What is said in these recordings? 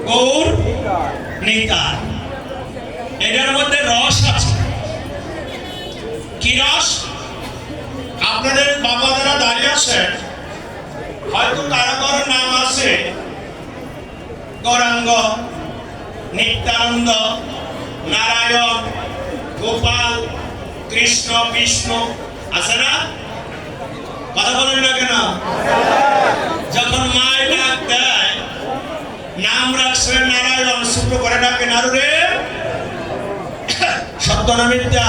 গৌর নিতাই। এটার মধ্যে রস আছে। কি রস? আপনাদের বাবা যারা দাঁড়িয়ে আছেন হয়তো কারো কারো নাম আছে গৌরাঙ্গ, নিত্যানন্দ, নারায়ণ, গোপাল, কৃষ্ণ, বিষ্ণু, আছে না? কথা বলেন না কেন? যখন মায়ের ডাক দেয় নাম রাখছে নারায়ণ, ছোট করে ডাকে নারুরে, সত্য না মিথ্যা?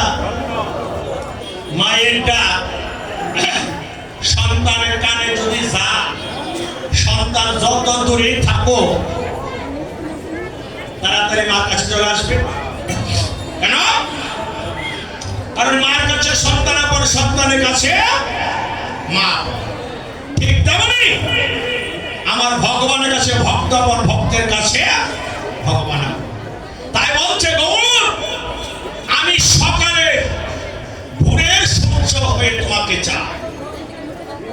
মায়ের ডাক সন্তানের কানে যদি যা, সন্তান যত দূরে থাকো তাড়াতাড়ি মার কাছে চলে আসবে। কেন? কারণ মায়ের কাছে সন্তান আপন, সন্তানের কাছে মা। ঠিক তেমনি আমার ভগবানের কাছে ভক্ত আপন, ভক্তের কাছে ভগবান। তাই বলছে গৌর, আমি সকালে ভোরের সূর্য হয়ে তোমাকে চাই।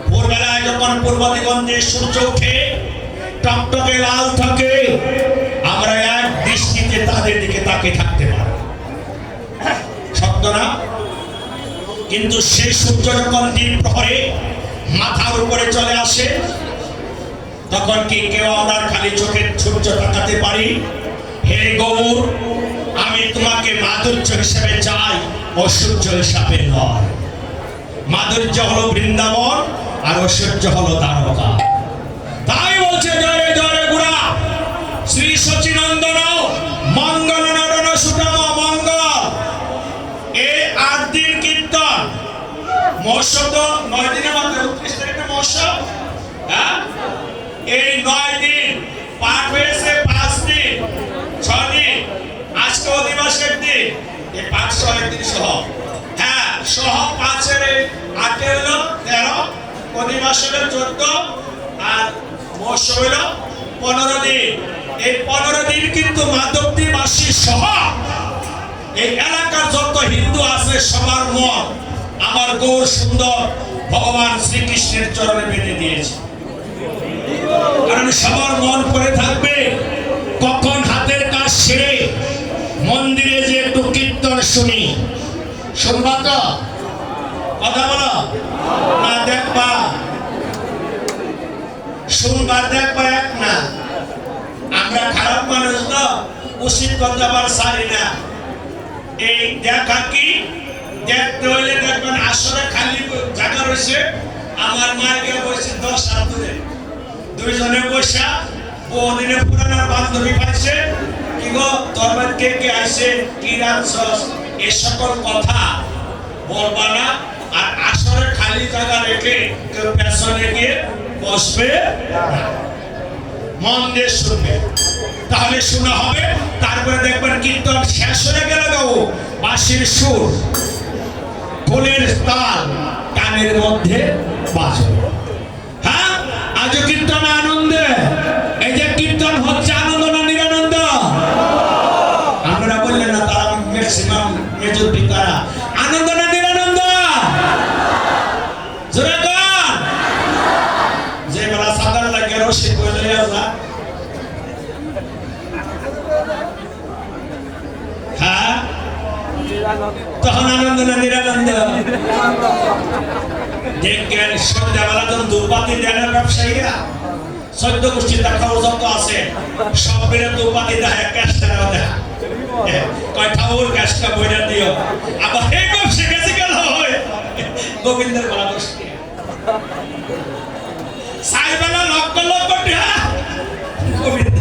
ভোরবেলায় যখন পূর্ব দিগন্তে সূর্য ওঠে টকটকে লাল থাকে, আমরা এক দৃষ্টিতে তাদের দিকে তাকিয়ে থাকতে পারি, সত্য না? কিন্তু সেই সূর্য যখন দ্বীপ প্রহরে মাথার উপরে চলে আসে তখন কি কেউ আমরা খালি চোখের সূর্য তাকাতে পারি? হে গৌর, আমি তোমাকে মাধুর্য হিসেবে চাই, ঐশ্বর্য হিসাবে নয়। মাধুর্য হলো বৃন্দাবন আর ঐশ্বর্য হলো দ্বারকা। তাই বলছে জয় জয় গুড়া শ্রী সচিনন্দন মঙ্গল নরন সুতম মঙ্গল। এই 8 দিন কীর্তন, মহোৎসব তো 9 দিনে মাত্র 29 তারিখে মহোৎসব। হ্যাঁ, এই 9 দিন পাঠ হয়েছে 5 দিন, 6 দিন, আজকে অধিবাসের দিন, এই 501 দিন সহ। হ্যাঁ, সহ 5-এর 8 হলো 13, অধিবাস হলো 14, আর মহোৎসব হলো 15 দিন। এই 15 দিন কিন্তু মাধবদীবাসী সহ এই এলাকার যত হিন্দু আছে সবার মন আমার গৌর সুন্দর ভগবান শ্রীকৃষ্ণের চরণে বেঁধে দিয়েছে। কারণ সবার মন পড়ে থাকবে কখন হাতের কাজ সেরে মন্দিরে যে একটু কীর্তন শুনি। শুনবা তো? কথা বলো না, দেখবা? শুনবা দেখবা এক না। আমরা খারাপ মানুষ তো, উচিত কথা আবার সারি না। এই দেখা কি দেখতে হইলে দেখবেন আসরে খালি জায়গা রয়েছে, আমার মায়ের বসে 10 হাত দূরে, দুইজনে বসা বহুদিনে পুরানোর বান্ধবী পাইছে, কি গো তোর কে কে আইছে, কি রাখছস, এই সকল কথা বলবা না। আর আসরে খালি জায়গা রেখে কেউ পেছনে গিয়ে বসবে না, মন দিয়ে শুনবে, তাহলে শোনা হবে। তারপরে দেখবেন কীর্তন শেষ হয়ে গেল, গাও বাঁশির সুর, ফুলের তাল কানের মধ্যে বাজবে। হ্যাঁ, আজও কীর্তন আনন্দে। এই যে কীর্তন হচ্ছে আনন্দ না নিরানন্দ? আপনারা বললেন না, তারা ম্যাক্সিমাম মেজরিটি তারা আনন্দ না নিরানন্দ? জোরে গান। যে বেলা সাদার লাগে রসে বলে আসা, হ্যাঁ, তখন আনন্দ না নিরানন্দ? দেখেন সন্ধ্যাবেলা যখন দুর্বাতি দেয় না ব্যবসায়ীরা, 14 গোষ্ঠী দেখা যত আছে সব বেড়ে দুর্বাতি দেয়, ক্যাশটাও দেয়, কয় ঠাকুর ক্যাশটা বইটা দিও। আবার এই ব্যবসা গেছে গেল হয় গোবিন্দের গলা দোষটি সাইবেলা লক্ষ লক্ষ টাকা গোবিন্দ।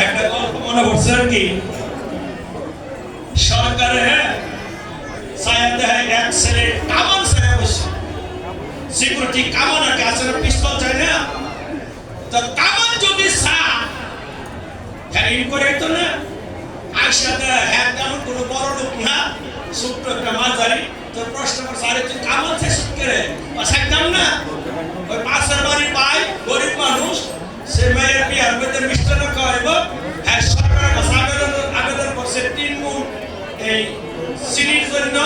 একটা গল্প মনে পড়ছে আর কি, সরকারে এক ছেলে কামান ছেলে বসে, সিকিউরিটি কামান আর কাছে পিস্তল চাই না, তো কামান যদি হ্যাঁ করে তো না একসাথে, হ্যাঁ তেমন কোনো বড় লোক না, ছোট্ট একটা মাঝারি, তো প্রশ্ন করছে আরে তুই কামান শেষ করে থাকতাম না, ওই পাশের বাড়ি পাই গরিব মানুষ, সে মেয়ের বিয়ার মধ্যে মিষ্টান্ন খাওয়াইব। হ্যাঁ, সরকারের কাছে আবেদন করছে 3 মণ এই চিনির জন্য,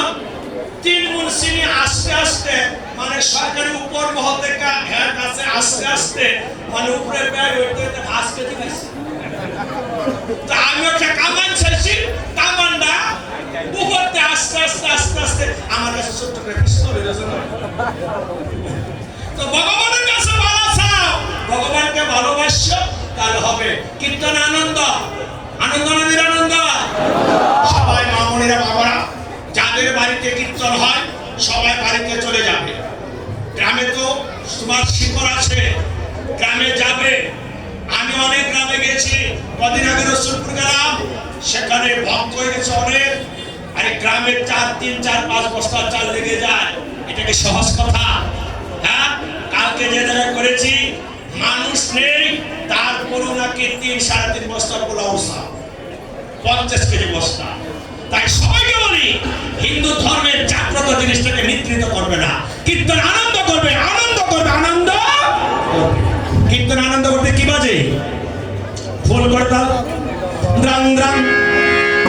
3 মণ চিনি আস্তে আস্তে মানে সরকারি উপর মহল থেকে আস্তে আস্তে মানে উপরে ব্যাগ হইতে ঘাস কেটে খাইছি। তা আমি একটা কামান চাইছি, কামানটা বুকতে আস্তে আস্তে আস্তে আস্তে আমার কাছে ছোট্ট করে পিস্তল হয়েছে না। তো ভগবানের কাছে ভালো চাও, ভগবানকে ভালোবাসছো, তাহলে হবে কীর্তন আনন্দ। আনন্দ নদীর আনন্দ। সবাই মামুনিরা বাবারা যাদের বাড়িতে কীর্তন হয় সবাই বাড়িতে চলে যাবে। গ্রামে তো তোমার শিকড় আছে, গ্রামে যাবে। আমি অনেক গ্রামে গেছি, কদিন আগে রসুলপুর গেলাম, সেখানে ভক্ত হয়ে গেছে অনেক। আরে গ্রামে 4, 3, 4, 5 বস্তা চাল লেগে যায়, এটা কি সহজ কথা? হ্যাঁ, কালকে যে জায়গায় করেছি মানুষ নেই, তারপরও নাকি 3, 3.5 বস্তা পোলাও, 50 কেজি বস্তা। তাই সবাইকে বলি, হিন্দু ধর্মের জাগ্রত জিনিসটাকে নিদ্রিত করবে না, কীর্তন আনন্দ করবে, আনন্দ করবে, আনন্দ। কীর্তন আনন্দ করতে কি বাজে? ফুল করতাল, দ্রাং দ্রাং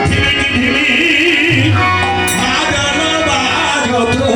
ধিমিকি ধিমি মাদন বাজতো।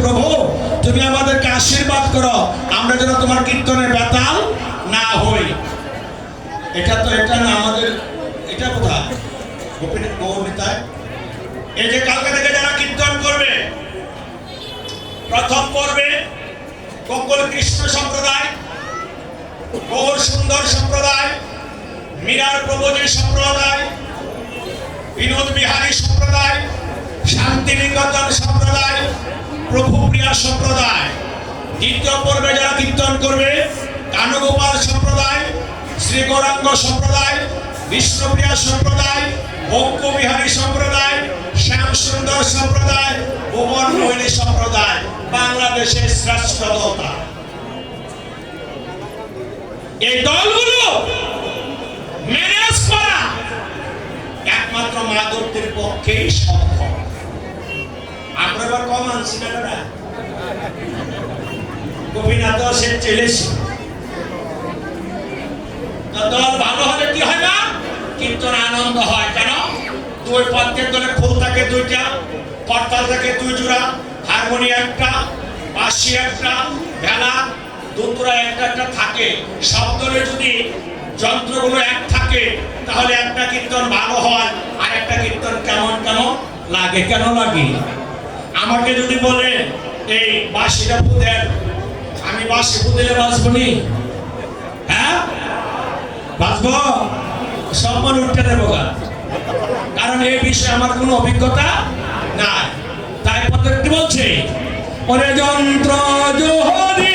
প্রভু তুমি আমাদেরকে আশীর্বাদ করো, আমরা যেন তোমার কীর্তনের বেতাল না হই। এটা তো এটা না আমাদের, এটা কোথায় গোপীনাথ গৌরনীতায়। এই যে কালকে থেকে যারা কীর্তন করবে, প্রথম পর্বে গোকুল কৃষ্ণ সম্প্রদায়, গৌর সুন্দর সম্প্রদায়, মীরার প্রভুজি সম্প্রদায়, বিনোদ বিহারী সম্প্রদায়, শান্তিনিকেতন সম্প্রদায়, প্রভুপ্রিয়া সম্প্রদায়। দ্বিতীয় পর্বে যারা কীর্তন করবে, কানগোপাল সম্প্রদায়, শ্রী গৌরাঙ্গ সম্প্রদায়, বিষ্ণুপ্রিয়া সম্প্রদায়, ভক্ত বিহারী সম্প্রদায়, শ্যাম সুন্দর সম্প্রদায়, ভুবন মোহিনী সম্প্রদায়, বাংলাদেশের শ্রেষ্ঠ দলটা। এই দলগুলো ম্যানেজ করা একমাত্র মা দুর্গের পক্ষেই সম্ভব। আমরা এবার কম আনছি না, গোপীনাথ সে চলেছি। দল ভালো হলে কি হয় না, কীর্তন আনন্দ হয়। কেন? দুই পক্ষের দলে ফুল থাকে 2টা, করতাল থাকে 2 জোড়া, হারমোনি একটা, বাঁশি একটা, ভেলা, দুতুরা একটা থাকে। সব দলে যদি যন্ত্রগুলো এক থাকে তাহলে একটা কীর্তন ভালো হয়, আর একটা কীর্তন কেমন কেমন লাগে। কেন লাগে? আমাকে যদি বলে এই বাঁশিটা ফুদেন, আমি বাঁশি ফুদেলে বাঁচবো নি? হ্যাঁ, বাঁচবো? সম্মান উঠতে দেবো, কারণ এই বিষয়ে আমার কোনো অভিজ্ঞতা নাই। তাই পদ্ধতি বলছে, ওরে যন্ত্র যদি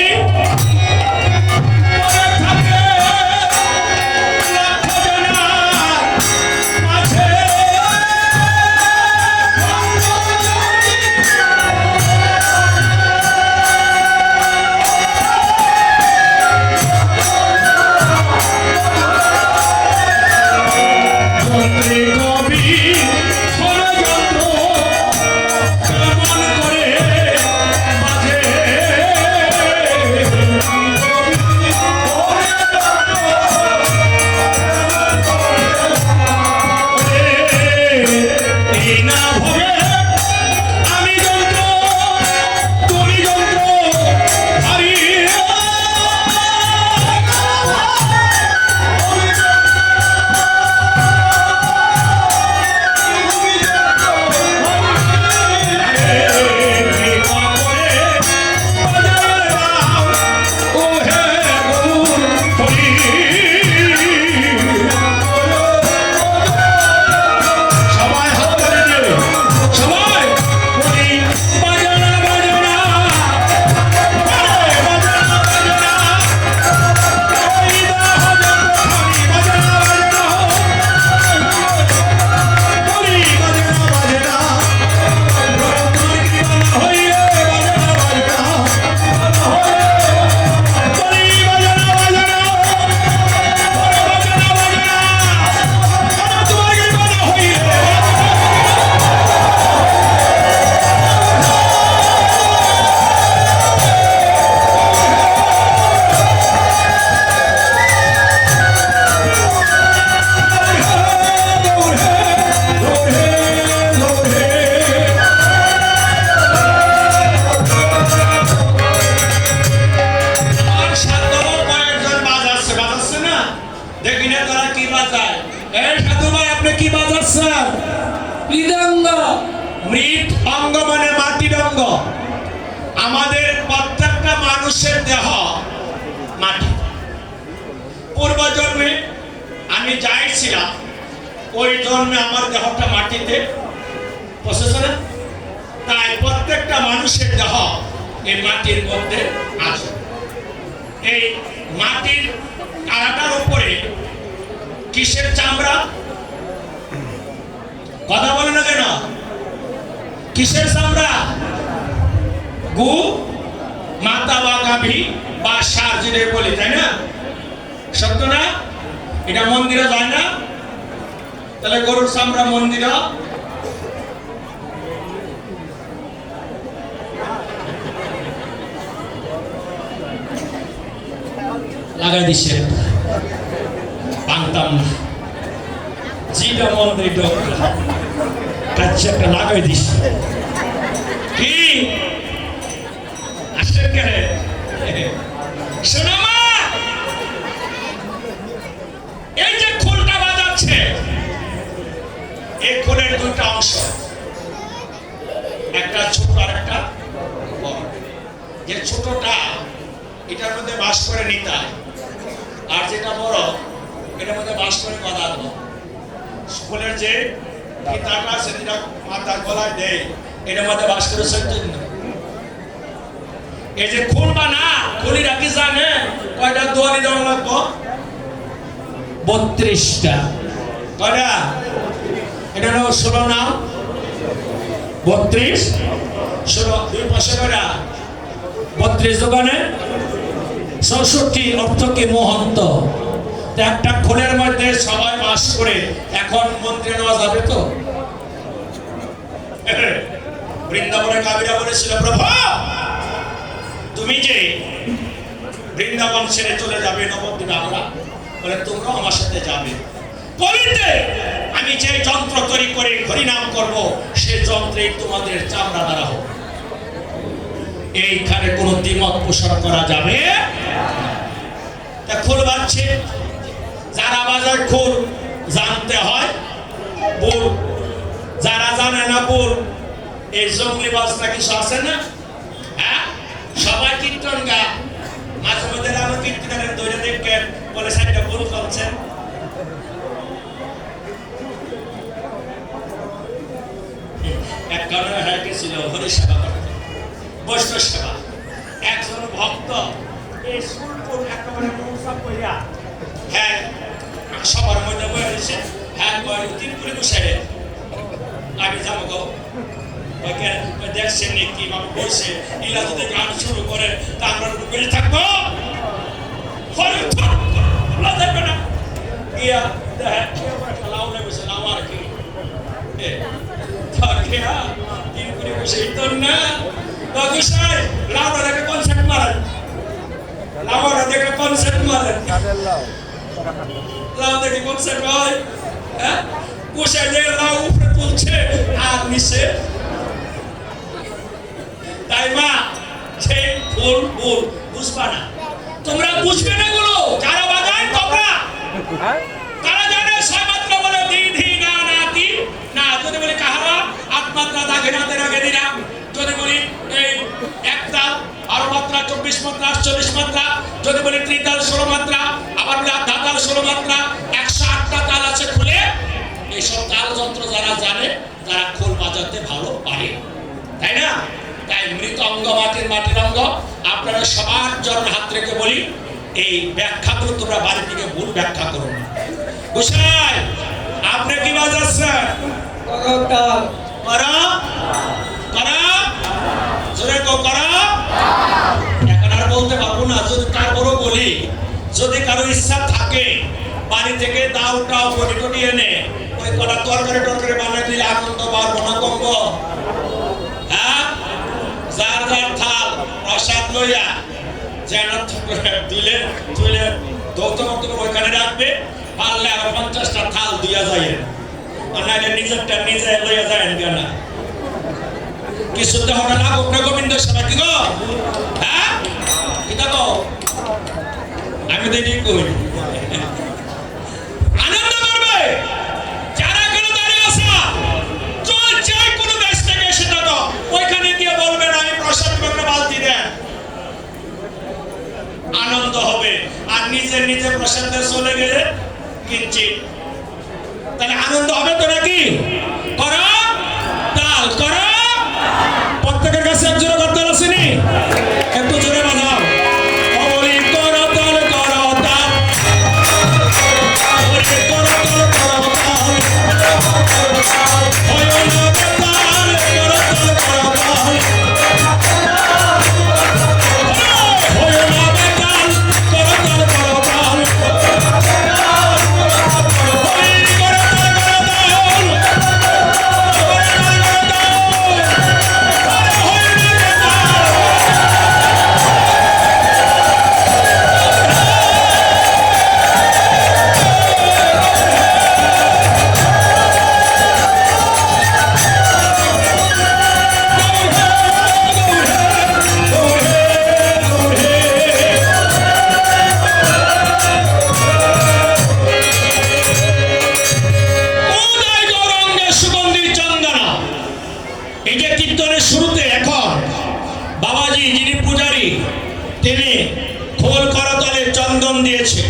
বাজাচ্ছেন? মৃদঙ্গ। মৃত অঙ্গ মানে মাটির অঙ্গ। আমাদের প্রত্যেকটা মানুষের দেহ মাটি। পূর্বজন্মে আমি যাই ছিলাম, ওই জন্মে আমার দেহটা মাটিতে পৌঁছেছে না? তাই প্রত্যেকটা মানুষের দেহ এই মাটির মধ্যে আছে। এই মাটির কারাটার উপরে কিসের চামড়া? কথা বলে না কেন? কিসের চামড়া? গু, মাতা বা গাভী বা ষাঁড় যেটা বলি, তাই না? সত্য না? এটা মন্দিরে যায় না? তাহলে গরুর চামড়া মন্দিরে লাগাই দিচ্ছে, পানতাম না, যেটা মন্দির কাছে একটা লাগাই দিচ্ছে। কি আসলে কে শোনো মা, এই যে খোলটা বাজাচ্ছে, এই খোলের দুইটা অংশ, একটা ছোট আর একটা বড়। যে ছোটটা এটার মধ্যে বাস করে নিতাই, আর যেটা বড় এটার মধ্যে বাস করে গদাধর। খোলের যে ফিতাটা সেটা মাথার গলায় দেয়, এটার মধ্যে বাস করে চৈতন্য। এই যে খোল বা না খোলি রাখি জানে কয়টা দোয়ারি দেওয়া লাগবো? 32টা। কয়টা? এটা হলো 16 নাম 32 16 দুই পাশে কয়টা? 32 দোকানে 64। অর্থ কি? মহন্ত। একটা খোলের মধ্যে সবাই বাস করে। এখন মন্ত্রী নেওয়া যাবে তো? বৃন্দাবনে কাবিরা বলেছিল, প্রভু তুমি যে বৃন্দাবন ছেড়ে চলে যাবে নবদ্বীপে, আমরা বলে তোমরাও আমার সাথে যাবে। বলিতে আমি যে যন্ত্র তৈরি করে হরিনাম করব, সে যন্ত্রে তোমাদের চামড়া দ্বারা হোক। এইখানে কোনো দ্বিমত পোষণ করা যাবে? তা খোল বাজছে, যারা বাজায় খোল জানতে হয় বোল, যারা জানে না বোল, এই জঙ্গলি বাজনা কিছু আছে না? হ্যাঁ, সবাই কীর্তন গা, মাঝে মধ্যে আমার কীর্তনের দৈরে দেখেন বলে সাইডটা বোল করছেন। এক কারণে হয়ে গেছিল হরি সেবা করতে, বৈষ্ণব সেবা। একজন ভক্ত এই সুরপুর একেবারে মৌসা কইয়া, হ্যাঁ সবার মধ্যে বয়ে রয়েছে, হ্যাঁ তিনপুরি বসে আমি যাবো গো, দেখছেন কি বাবু বসে ইলা যদি গান শুরু করে তা আমরা বেড়ে থাকবো? দেখবে না গিয়া লাউ নেবেছে লাউ আর কি তিনপুরি বসে তো না লাউটা দেখে কনসেপ্ট মারেন, লাউটা দেখে কনসেপ্ট মারেন, লাউ দেখে কনসেপ্ট হয়। হ্যাঁ, বসে যে লাউ উপরে তুলছে আর নিচে, তাই মা সেই ফুল ফুল বুঝবা না, তোমরা বুঝবে না গুলো যারা বাজায় তোমরা, তারা জানে ছয় মাত্রা বলে দি ধি না না দি না, যদি বলি কাহারা আট মাত্রা দাগে না তেরা গেদি না, যদি বলি এই এক তাল 12 মাত্রা 24 মাত্রা 48 মাত্রা, যদি বলি ত্রিতাল 16 মাত্রা, আবার বলি আধা তাল 16 মাত্রা, 108টা তাল আছে খুলে। এইসব তাল যন্ত্র যারা জানে তারা খোল বাজাতে ভালো পারে, তাই না? তাই মৃত অঙ্গ মাটির অঙ্গ। আপনারা সবার জন্য হাত রেখে বলি, এই ব্যাখ্যাগুলো তোমরা বাড়ি থেকে ভুল ব্যাখ্যা করো না। গোসাই আপনি কি বাজাচ্ছেন? করতাল। করা করা জোরে করা। এখন আর বলতে পারবো না, যদি তারপরও বলি, যদি কারো ইচ্ছা থাকে বাড়ি থেকে দাউটাও বটি টটি এনে ওই কটা তরকারি বানিয়ে দিলে আনন্দ পাবো না কমব? হ্যাঁ, যার যার থাল প্রসাদ লইয়া যেন তুলে তুলে দৌতমন্ত ওইখানে রাখবে, পারলে আবার 50টা থাল দিয়া যায়, আর নাইলে নিজেরটা নিজে লইয়া যায় না। কিছুতে হবে না গোবিন্দ সেবা কি গো? হ্যাঁ, কি দেখো আমি দেখি কই আনন্দ করবে যারা কেন দাঁড়িয়ে চলে গেলে কিনছি, তাহলে আনন্দ হবে তো নাকি? করো তাল, করো। প্রত্যেকের কাছে একজোড়া করতাল আসেনি? একটু জোরে বাজাও। বলি করো তাল, করো তাল, বলি করো তাল, করো তাল। হয় না বেতাল, করো তাল, করো তাল। হয় না বেতাল, করো তাল, করো তাল। বলি করো তাল, করো তাল। উদয় গৌরাঙ্গে সুগন্ধি চন্দনা। এই যে কীর্তনের শুরুতে এখন বাবাজি যিনি পূজারী তিনি খোল করতলে চন্দন দিয়েছে,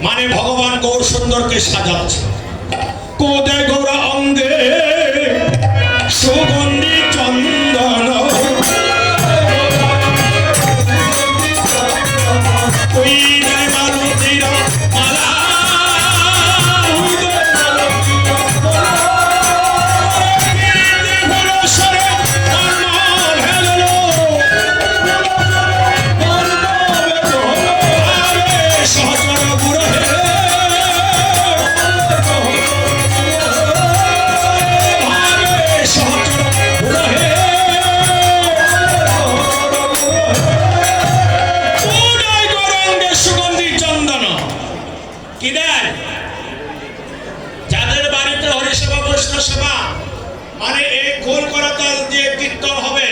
মানে ভগবান গৌর সুন্দরকে সাজাচ্ছে। কোদে গৌরা অঙ্গে সুগন্ধি চন্দন, ওই রে মালতীর মালা, ফুলসরে মর্মল হেলো, আরে সহচর গুরহে, আরে সহচর গুরহে। উদয় গৌরাঙ্গে সুগন্ধি চন্দন কি দেন? যাদের বাড়িতে হরিসেবা বৈষ্ণব সেবা, মানে এই খোল করতাল দিয়ে কীর্তন হবে,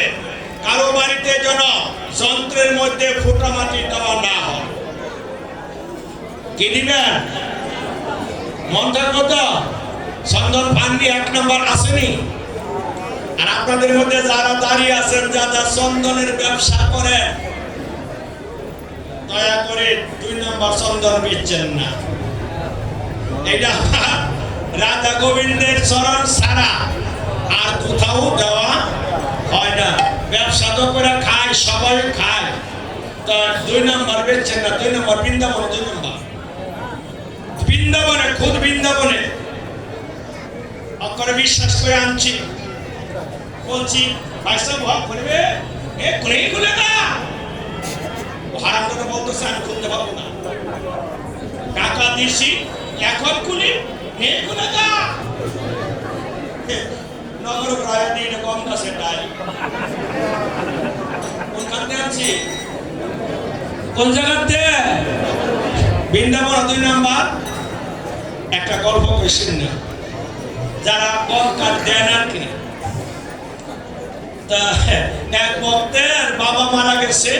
কারো বাড়িতে যেন যন্ত্রের মধ্যে ফুটা মাটি দেওয়া না হয়। কি দিবেন? মন্ত্রের মতো চন্দন পান্ডি 1 নম্বর আসেনি। আর আপনাদের মধ্যে যারা দাঁড়িয়ে আছেন, যারা চন্দনের ব্যবসা করেন, দয়া করে 2 নম্বর চন্দন বেচছেন না। এটা রাধা গোবিন্দের চরণ ছাড়া আর কোথাও দেওয়া হয় না। ব্যবসা তো করে খায়, সবাই খায়, তো 2 নম্বর বেচছেন না। 2 নম্বর বৃন্দাবন, 2 নম্বর বৃন্দাবনে, খুদ বৃন্দাবনে অক্ষরে বিশ্বাস করে আনছি, বলছি পয়সা ভাগ করবে, এ খুলেই খুলে না। হারাম করে বলতেছে আমি খুলতে পারবো না, টাকা দিছি এখন খুলি, এ খুলে না। নগর প্রায় দিন কম কাছে তাই কোনখানে আছি, কোন জায়গাতে? বৃন্দাবন 2 নম্বর। একটা গল্প কইছেন না, যারা কম কাজ দেন আর কি, তা এক ভক্তের বাবা মারা গেছে,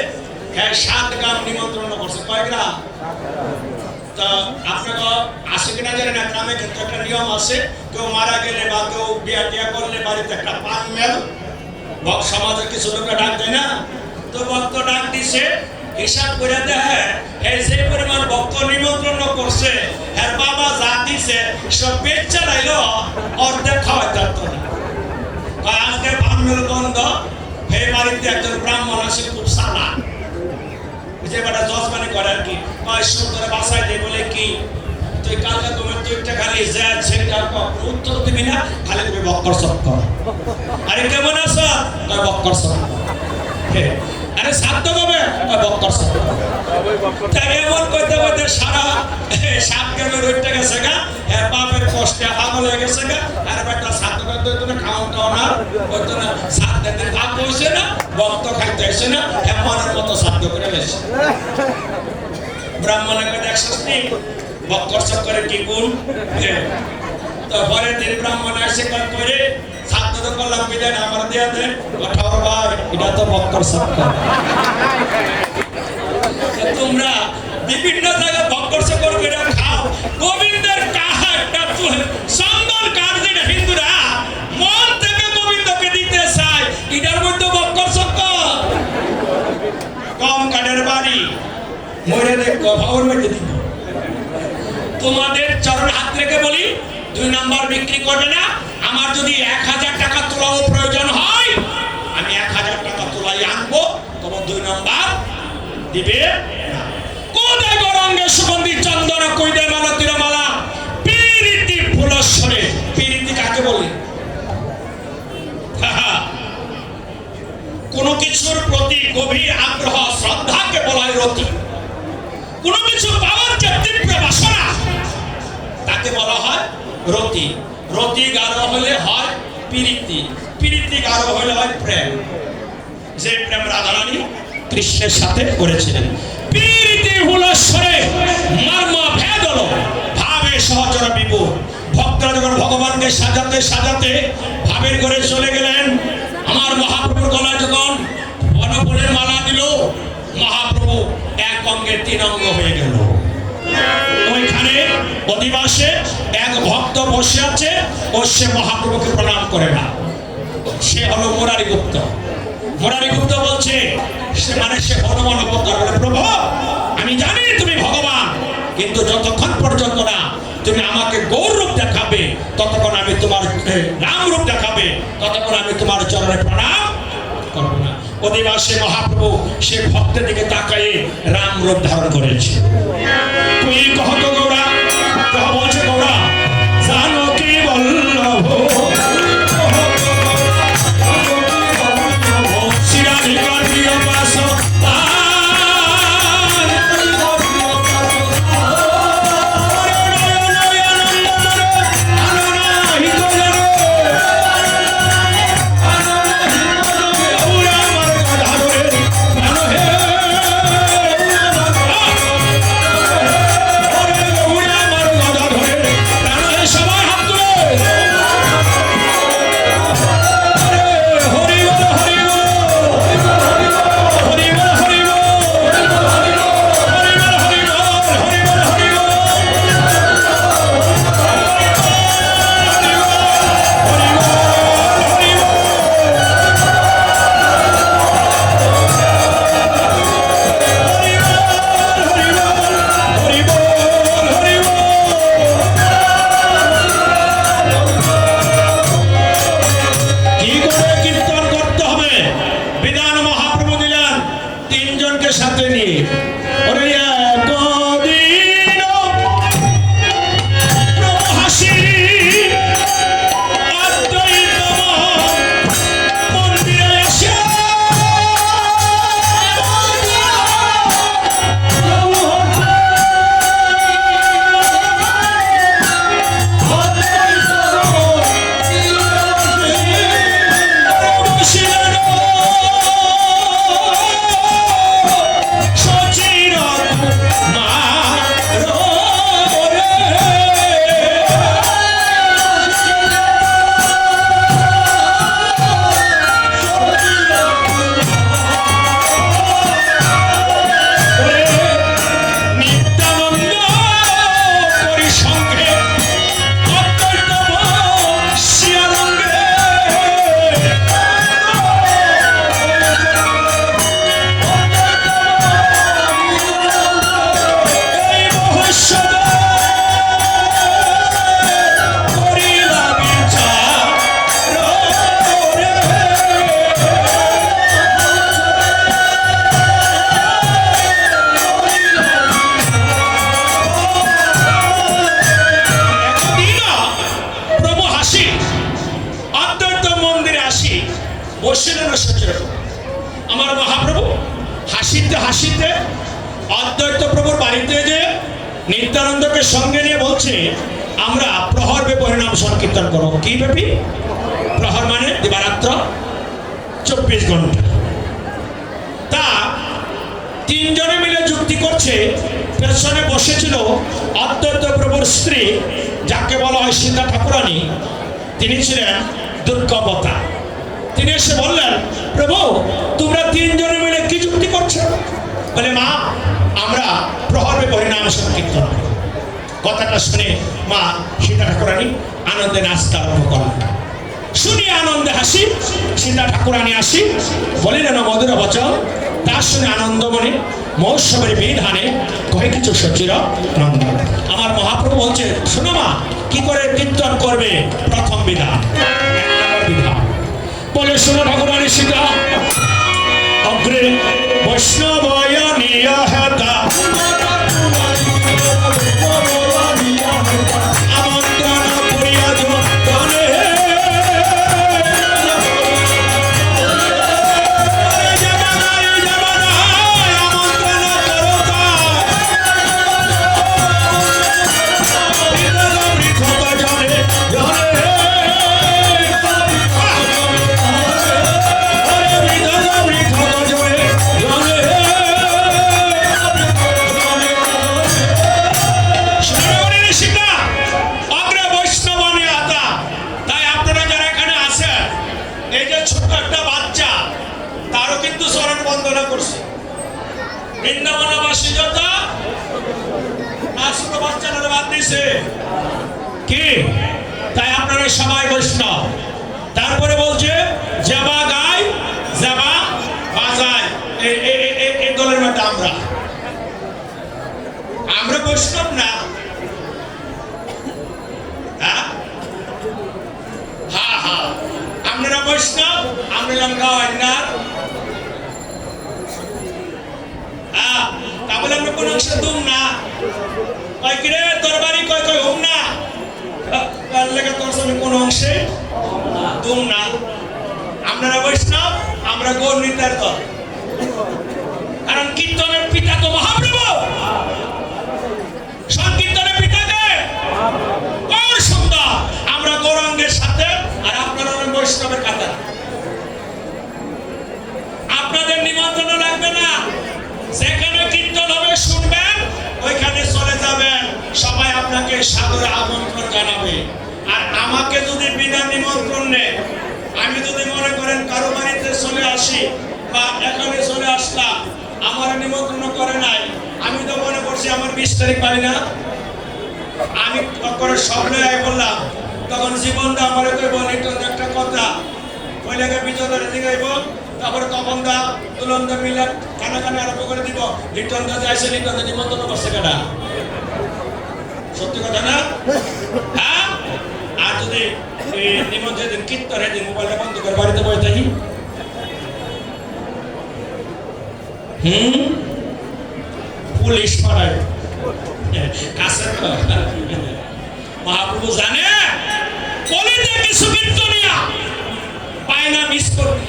হ্যাঁ 7 গ্রাম নিমন্ত্রণ করছে। কয় গ্রাম? তা আপনাকে আসে কিনা জানি না, গ্রামে কিন্তু একটা নিয়ম আছে, কেউ মারা গেলে বা কেউ বিয়া টিয়া করলে বাড়িতে একটা পান মেল ভক্ত সমাজে কিছু লোকে ডাক দেয় না, তো ভক্ত ডাক দিছে, হিসাব করে দেখে এই যে পরিমাণ ভক্ত নিমন্ত্রণ করছে, এর বাবা যা দিছে সব পেট চালাইলো, অর্ধেক খাওয়াইতে পারতো না। আজকে পান মেল বন্ধ। এই বাড়িতে একজন ব্রাহ্মণ আছে, খুব সালা, যে বেটা জজমানি করে আর কি, কয় সুন্দর বাসায় দিয়ে বলে কি তুই কালকে তোমার তুইটা খালি যা সেটা উত্তর দিবি না, খালি তুমি বক্কর সক্কর। আরে কেমন আছো? কয় বক্কর সক্কর। আরে সাধ্য কবে? কয় বক্কর সক্কর। তাই এমন কইতে কইতে সারা 7 গ্রামের ওইটা গেছে গা, এর বাপের কষ্টে পাগল হয়ে গেছে গা। আরে বেটা সাধ্য করতে হইতো না, খাওয়ান টাওয়ান আর হইতো না, সাধ্য দিন ভাগ হয়েছে না, ভক্ত খাইতে হয়েছে না, এমনের মতো সাধ্য করে গেছে। ব্রাহ্মণের কাছে 100 বক্কর সক্করের কি গুণ? তো পরের দিন ব্রাহ্মণ এসে করে সাধ্য তো করলাম, বিদায় আমার দিয়ে দেন, ঠাকুর ভাই এটা তো বক্কর সক্কর। তোমরা বিভিন্ন জায়গায় বক্কর সক্কর করে খাও, গোবিন্দের কাহাটা চন্দন কাঠ যেটা হিন্দুরা মন থেকে গোবিন্দকে দিতে চায়, এটার মধ্যে বক্কর সক্কর। কম কাঠের বাড়ি মরে দেখো ভাবর মধ্যে দিব, নাম্বার বিক্রি করবে না। আমার যদি 1000 টাকা তোলাও প্রয়োজন হয়, আমি 1000 টাকা তোলাই আনবো, তবে 2 নাম্বার দিবে না। কোদায় গরঙ্গে সুগন্ধি চন্দন কইদে মালতীর মালা পিরিতি ফুলস্বরে। পিরিতি কাকে বলে? কোন কিছুর প্রতি গভীর আগ্রহ শ্রদ্ধাকে বলা হয় রতি। কোন কিছু পাওয়ার যে তীব্র বাসনা তাকে বলা হয় রতি। রতি গাঢ় হলে হয় প্রীতি, প্রীতি গাঢ় হলে হয় প্রেম। যে প্রেম রাধারানী কৃষ্ণের সাথে করেছিলেন। প্রীতি হুলস্বরে মর্ম ভেদ হলো ভাবে সহচর বিভোর। ভক্তরা যখন ভগবানকে সাজাতে সাজাতে ভাবের ঘরে চলে গেলেন, আমার মহাপ্রভুর গলায় যখন বনফুলের মালা দিল, মহাপ্রভু এক অঙ্গে 3 অঙ্গ হয়ে গেল। ওইখানে অধিবাসে এক ভক্ত বসে আছে, ও সে মহাপ্রভুকে প্রণাম করে না। সে হলো মুরারি গুপ্ত। মুরারি গুপ্ত বলছে, সে মানে সে হনুমান অবতার বলে, প্রভু আমি জানি তুমি ভগবান, কিন্তু যতক্ষণ পর্যন্ত না তুমি আমাকে গৌর রূপ দেখাবে, ততক্ষণ আমি তোমার রাম রূপ দেখাবে, ততক্ষণ আমি তোমার চরণে প্রণাম করব না। অধিবাসে মহাপ্রভু সে ভক্তের দিকে তাকায়ে রাম রূপ ধারণ করেছে। তুই কহ তো গৌরা, কহ বলছে গৌরা, জানো কি বল্লভ শ্রীরাধিকার প্রিয় পাশ সাথে নিয়ে আমার মহাপ্রভু হাসিতে হাসিতে অদ্বৈত প্রভুর বাড়িতে যে নিত্যানন্দকে সঙ্গে নিয়ে বলছে, আমরা প্রহর ব্যাপী নাম সংকীর্তন করো। কি ব্যাপী? প্রহর মানে দিবারাত্র 24 ঘন্টা। তা 3 জনে মিলে যুক্তি করছে। পেছনে বসেছিল অদ্বৈত প্রভুর স্ত্রী, যাকে বলা হয় সীতা ঠাকুরানী। তিনি ছিলেন দুর্গাবতা। তিনি এসে বললেন, প্রভু তোমরা 3 জনে মিলে কি যুক্তি করছো? বলে, মা আমরা প্রহরে হরিনাম সংকীর্তন। কথাটা শুনে মা সীতা ঠাকুরানী আনন্দে নাচতে আরম্ভ করলেন। শুনি আনন্দে হাসি। সীতা ঠাকুরানী আসি বলিলেন মধুর বচন, তার শুনে আনন্দমণি মৌসুমের বিধানে কয়ে কিছু সচির নন্দ। আমার মহাপ্রভু বলছে, শোনো মা, কি করে কীর্তন করবে। প্রথম বিধান, এক নম্বর বিধান বলে, শোনো ভগবান সীতা, অগ্রে বৈষ্ণবয় নিয়হতা আমন্ত্রণ করিয়া দলে বৃন্দাবনবাসী যত নাচতো বাচ্চারা বাদ দিছে কি, তাই আপনারা সবাই বৈষ্ণব। তারপরে বলছে যাবা গায় যাবা বাজায়, এই দলের মধ্যে আমরা বৈষ্ণব না। হ্যাঁ হ্যাঁ, আপনারা বৈষ্ণব, আমরা গাওয়াই না। তাহলে আমরা কোন অংশে দুম না, কয় কিরে তোর বাড়ি, কয় কয় হুম না, তার লেগে তোর সঙ্গে কোন অংশে দুম না। আপনারা বৈষ্ণব, আমরা গৌরনীতার দল। কারণ কীর্তনের পিতা তো মহাপ্রভু, সংকীর্তনের পিতাকে কত সুন্দর। আমরা গৌরাঙ্গের সাথে, আর আপনারা বৈষ্ণবের কাতার। আপনাদের নিমন্ত্রণ লাগবে না, যেখানে কীর্তন হবে শুনবেন, ওইখানে চলে যাবেন, সবাই আপনাকে সাদরে আমন্ত্রণ জানাবে। আর আমাকে যদি বিনা নিমন্ত্রণ নেয়, আমি যদি মনে করেন কারো বাড়িতে চলে আসি বা এখানে চলে আসলাম, আমার নিমন্ত্রণ করে নাই, আমি তো মনে করছি আমার 20 তারিখ পাই না, আমি করে স্বপ্নে বললাম, তখন জীবনটা আমার একটা কথা ওই লেগে বিজয় দিগাইব। তারপরে তখন দা তুলন দা মিলে কানা কানে আরম্ভ করে দিব, লিটন দা যাইছে, লিটন দা নিমন্ত্রণ করছে কেনা, সত্যি কথা না? হ্যাঁ, আর যদি নিমন্ত্রণ দিন কীর্তন দিন মোবাইলটা বন্ধ করে বাড়িতে বসে থাকি, পুলিশ পাড়ায় কাছে। মহাপ্রভু জানে কলিতে কিছু কীর্তনিয়া পায় না, মিস করবে।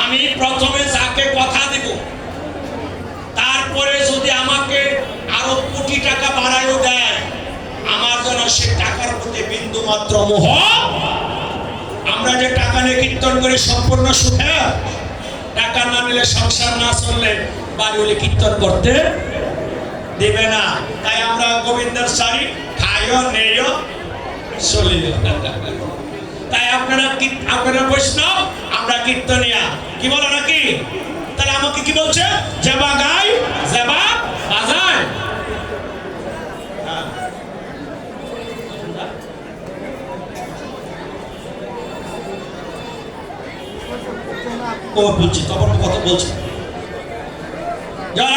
আমি প্রথমে যাকে কথা দিব, তারপরে যদি আমাকে আরো কোটি টাকা বাড়াইও দেয়, আমার যেন সে টাকার প্রতি বিন্দু মাত্র মোহ। আমরা যে টাকা নিয়ে কীর্তন করি সম্পূর্ণ সুখে, টাকা না নিলে সংসার না চললে বাড়ি হলে কীর্তন করতে দেবে না। তাই আমরা গোবিন্দের সারি খাইও নেইও চলিল। তাই আপনারা বৈষ্ণব, আমরা কীর্তনিয়া, কি বলো নাকি? তাহলে আমাকে কি বলছে, যাবা গাই যাবা বাজায়। ও বুঝছি, তখন কথা বলছে জল।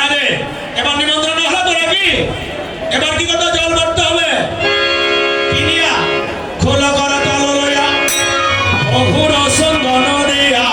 এবার নিমন্ত্রণ হলো তো নাকি? এবার কি কথা, জল ভরতে হবে। কিনিয়া খোলা করা তল লইয়া অঘুর অসঙ্গন দিয়া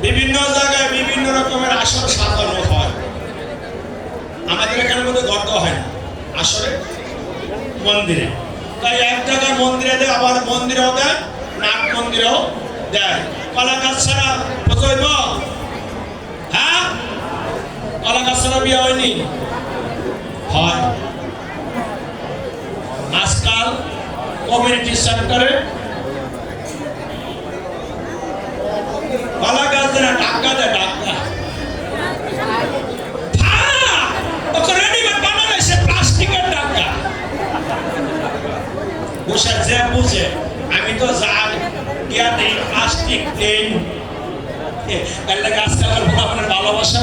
বিভিন্ন জায়গায় বিভিন্ন রকমের আসর সাজানো হয়। আমাদের এখানে মধ্যে গর্ত হয় না, আসলে মন্দিরে। তাই এক জায়গায় মন্দিরে দেয়, আবার মন্দিরেও দেয়, নাট মন্দিরেও দেয়। কলা গাছ ছাড়া বুঝইব? হ্যাঁ, কলা গাছ ছাড়া বিয়ে হয়নি? হয়। আজকাল কমিউনিটি সেন্টারে কলা গাছ দেয় না, টাকা দেয়, টাকা। হ্যাঁ, ওকে রেডিমেড বানালে সে প্লাস্টিকের টাকা। বসে যে বুঝে, আমি তো জানি গিয়া নেই প্লাস্টিক নেই। তাহলে গাছটা আপনার ভালোবাসা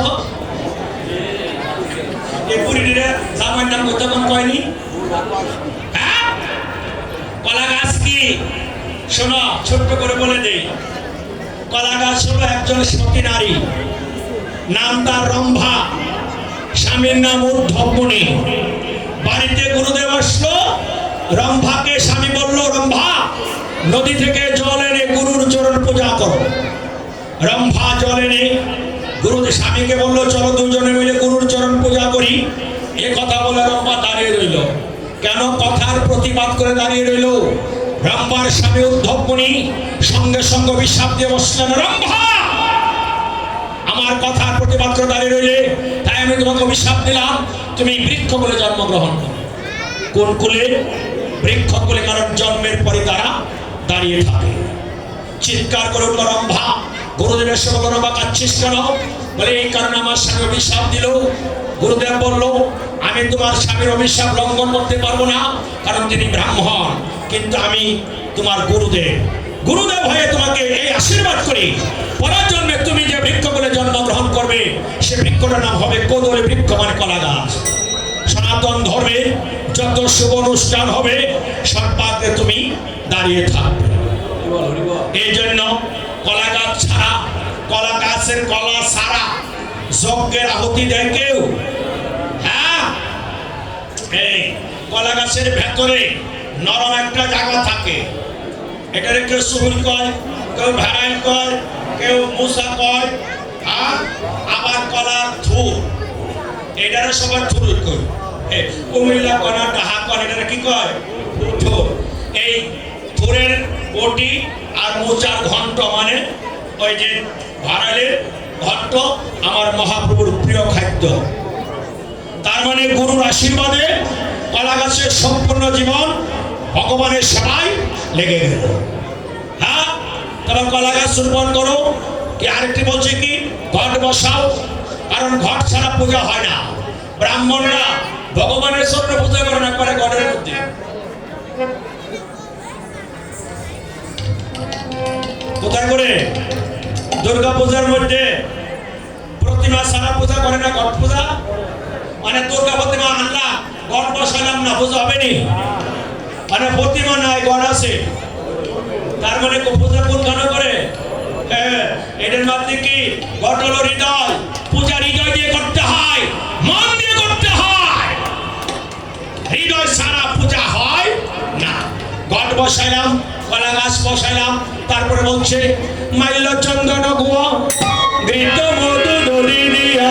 এই পুরীরে জামাইয়ের নাম তখন কয়নি। হ্যাঁ, কলা গাছ কি? শোনো, ছোট্ট করে বলে দেই, কলা গাছ হলো একজন সতী নারী, নাম তার রম্ভা, স্বামীর নাম উদ্ধবমণি। বাড়িতে গুরুদেব আসলো, রম্ভাকে স্বামী বলল, রম্ভা নদী থেকে জল এনে গুরুর চরণ পূজা করো। রম্ভা জল এনে গুরুদেব স্বামীকে বলল, চলো দুজনে মিলে গুরুর চরণ পূজা করি। এ কথা বলে রম্ভা দাঁড়িয়ে রইল। কেন কথার প্রতিবাদ করে দাঁড়িয়ে রইল? রম্ভার স্বামী উদ্ধবমণি সঙ্গে সঙ্গে অভিশাপ দিয়ে বসলেন, রম্ভা আমার কথার প্রতিবাদ করে দাঁড়িয়ে রইলে, তাই আমি তোমাকে অভিশাপ দিলাম, তুমি বৃক্ষ কুলে জন্মগ্রহণ করো। কোন কুলে? বৃক্ষ কুলে, কারণ জন্মের পরে তারা দাঁড়িয়ে থাকে। চিৎকার করে উঠল রম্ভা, গুরুদেবের সঙ্গে বলল, রম্ভা কাঁদছিস কেন? বলে, এই কারণে আমার স্বামী অভিশাপ দিল। গুরুদেব বলল, আমি তোমার স্বামীর অভিশাপ লঙ্ঘন করতে পারবো না, কারণ তিনি ব্রাহ্মণ, কিন্তু আমি তোমার গুরুদেব। গুরুদেব হয়ে তোমাকে এই আশীর্বাদ করি, পরের জন্মে তুমি যে বৃক্ষ বলে জন্মগ্রহণ করবে, সে বৃক্ষটার নাম হবে কদলী বৃক্ষ, মানে কলা গাছ। সনাতন ধর্মে যত শুভ অনুষ্ঠান হবে, সর্বাগ্রে তুমি দাঁড়িয়ে থাকবে। এই জন্য কলা গাছ ছাড়া, কলা গাছের কলা ছাড়া যজ্ঞের আহুতি দেয় কেউ? হ্যাঁ, এই কলা গাছের ভেতরে নরম একটা জায়গা থাকে, এটারে কেউ সুহুল কয়, কেউ ভেড়াইল কয়, কেউ মুসা কয়। হ্যাঁ, আবার কলার থুর, এটারে সবাই থুর কয়। কুমিল্লা কলা ডাহা কয়, এটারে কি কয়? থুর। এই থুরের বটি আর মোচার ঘন্ট, মানে ওই যে ভাড়াইলের ঘন্ট আমার মহাপ্রভুর প্রিয় খাদ্য। তার মানে গুরুর আশীর্বাদে কলা গাছের সম্পূর্ণ জীবন ভগবানের সেবায় লেগে গেল। হ্যাঁ, তবে কলা গাছ রোপণ করো। কি আরেকটি বলছে কি, ঘট বসাও, কারণ ঘট ছাড়া পূজা হয় না। ব্রাহ্মণরা ভগবানের সামনে পূজা করে না, করে ঘটের মধ্যে। কোথায় করে? দুর্গা পূজার মধ্যে প্রতিমা ছাড়া পূজা করে না, ঘট পূজা। মানে দুর্গা প্রতিমা আনলাম, ঘট বসালাম না, পূজা হবে নি। মানে প্রতিমা নাই, ঘট আছে, তার মানে পূজা কোনখানে করে? এটার মধ্যে কি? ঘট হলো হৃদয়, পূজা হৃদয় দিয়ে করতে হয়, মন দিয়ে করতে হয়। হৃদয় ছাড়া পূজা হয় না। ঘট বসাইলাম, কলা গাছ বসাইলাম, তারপরে বলছে, মাল্য চন্দন গুয়া ঘৃত মধু দলি দিয়া